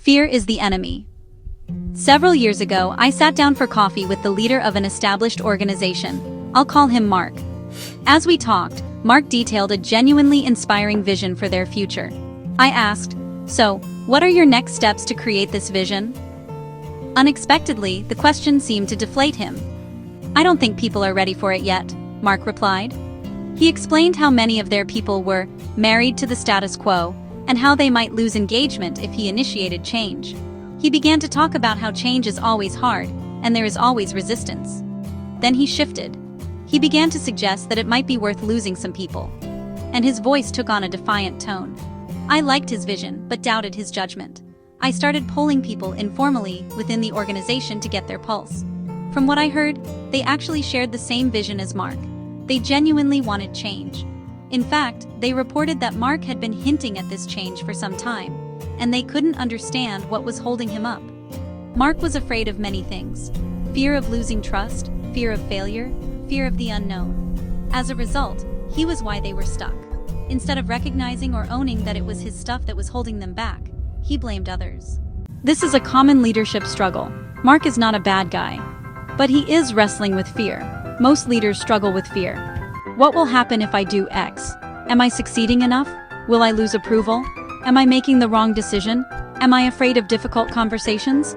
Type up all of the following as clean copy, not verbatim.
Fear is the enemy. Several years ago, I sat down for coffee with the leader of an established organization. I'll call him Mark. As we talked, Mark detailed a genuinely inspiring vision for their future. I asked, "So, what are your next steps to create this vision?" Unexpectedly, the question seemed to deflate him. "I don't think people are ready for it yet," Mark replied. He explained how many of their people were married to the status quo, and how they might lose engagement if he initiated change. He began to talk about how change is always hard, and there is always resistance. Then he shifted. He began to suggest that it might be worth losing some people. And his voice took on a defiant tone. I liked his vision, but doubted his judgment. I started polling people informally within the organization to get their pulse. From what I heard, they actually shared the same vision as Mark. They genuinely wanted change. In fact, they reported that Mark had been hinting at this change for some time, and they couldn't understand what was holding him up. Mark was afraid of many things: fear of losing trust, fear of failure, fear of the unknown. As a result, he was why they were stuck. Instead of recognizing or owning that it was his stuff that was holding them back, he blamed others. This is a common leadership struggle. Mark is not a bad guy, but he is wrestling with fear. Most leaders struggle with fear. What will happen if I do X? Am I succeeding enough? Will I lose approval? Am I making the wrong decision? Am I afraid of difficult conversations?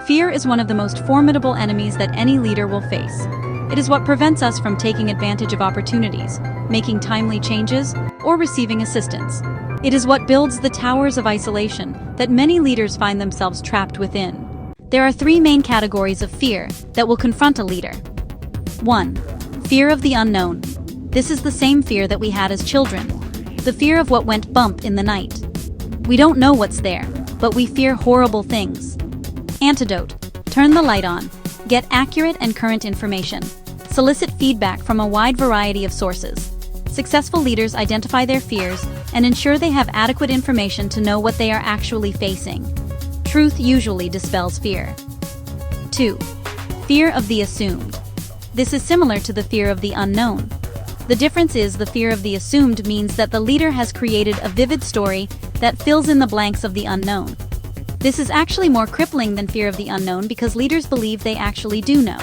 Fear is one of the most formidable enemies that any leader will face. It is what prevents us from taking advantage of opportunities, making timely changes, or receiving assistance. It is what builds the towers of isolation that many leaders find themselves trapped within. There are three main categories of fear that will confront a leader. 1. Fear of the unknown. This is the same fear that we had as children. The fear of what went bump in the night. We don't know what's there, but we fear horrible things. Antidote. Turn the light on. Get accurate and current information. Solicit feedback from a wide variety of sources. Successful leaders identify their fears and ensure they have adequate information to know what they are actually facing. Truth usually dispels fear. 2. Fear of the assumed. This is similar to the fear of the unknown. The difference is the fear of the assumed means that the leader has created a vivid story that fills in the blanks of the unknown. This is actually more crippling than fear of the unknown because leaders believe they actually do know.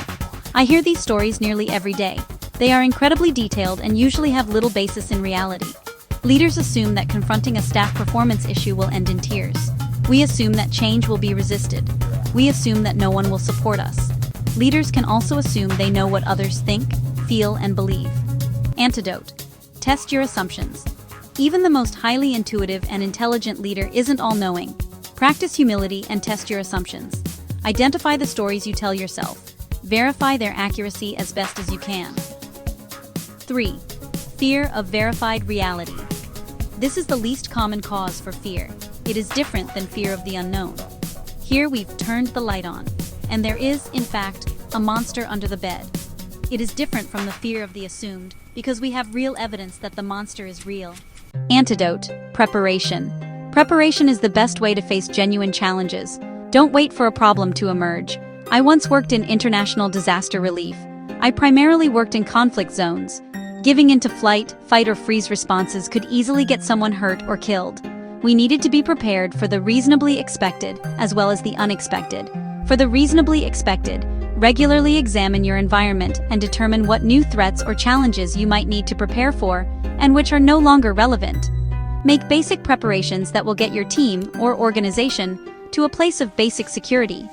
I hear these stories nearly every day. They are incredibly detailed and usually have little basis in reality. Leaders assume that confronting a staff performance issue will end in tears. We assume that change will be resisted. We assume that no one will support us. Leaders can also assume they know what others think, feel, and believe. Antidote. Test your assumptions. Even the most highly intuitive and intelligent leader isn't all-knowing. Practice humility and test your assumptions. Identify the stories you tell yourself. Verify their accuracy as best as you can. 3. Fear of verified reality. This is the least common cause for fear. It is different than fear of the unknown. Here we've turned the light on, and there is, in fact, a monster under the bed. It is different from the fear of the assumed because we have real evidence that the monster is real. Antidote. Preparation. Preparation is the best way to face genuine challenges. Don't wait for a problem to emerge. I once worked in international disaster relief. I primarily worked in conflict zones. Giving into flight, fight, or freeze responses could easily get someone hurt or killed. We needed to be prepared for the reasonably expected as well as the unexpected. For the reasonably expected, regularly examine your environment and determine what new threats or challenges you might need to prepare for and which are no longer relevant. Make basic preparations that will get your team or organization to a place of basic security.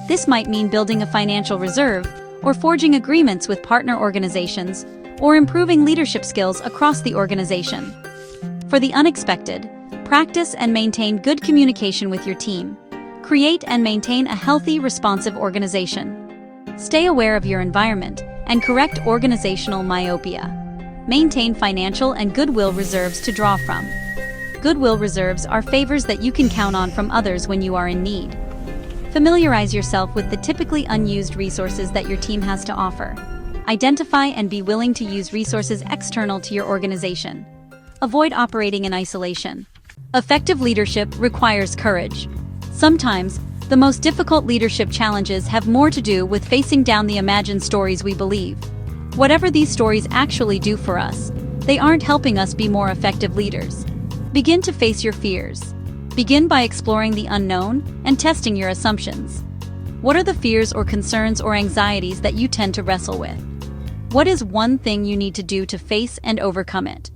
This might mean building a financial reserve or forging agreements with partner organizations or improving leadership skills across the organization. For the unexpected, practice and maintain good communication with your team. Create and maintain a healthy, responsive organization. Stay aware of your environment and correct organizational myopia. Maintain financial and goodwill reserves to draw from. Goodwill reserves are favors that you can count on from others when you are in need. Familiarize yourself with the typically unused resources that your team has to offer. Identify and be willing to use resources external to your organization. Avoid operating in isolation. Effective leadership requires courage. Sometimes, the most difficult leadership challenges have more to do with facing down the imagined stories we believe. Whatever these stories actually do for us, they aren't helping us be more effective leaders. Begin to face your fears. Begin by exploring the unknown and testing your assumptions. What are the fears or concerns or anxieties that you tend to wrestle with? What is one thing you need to do to face and overcome it?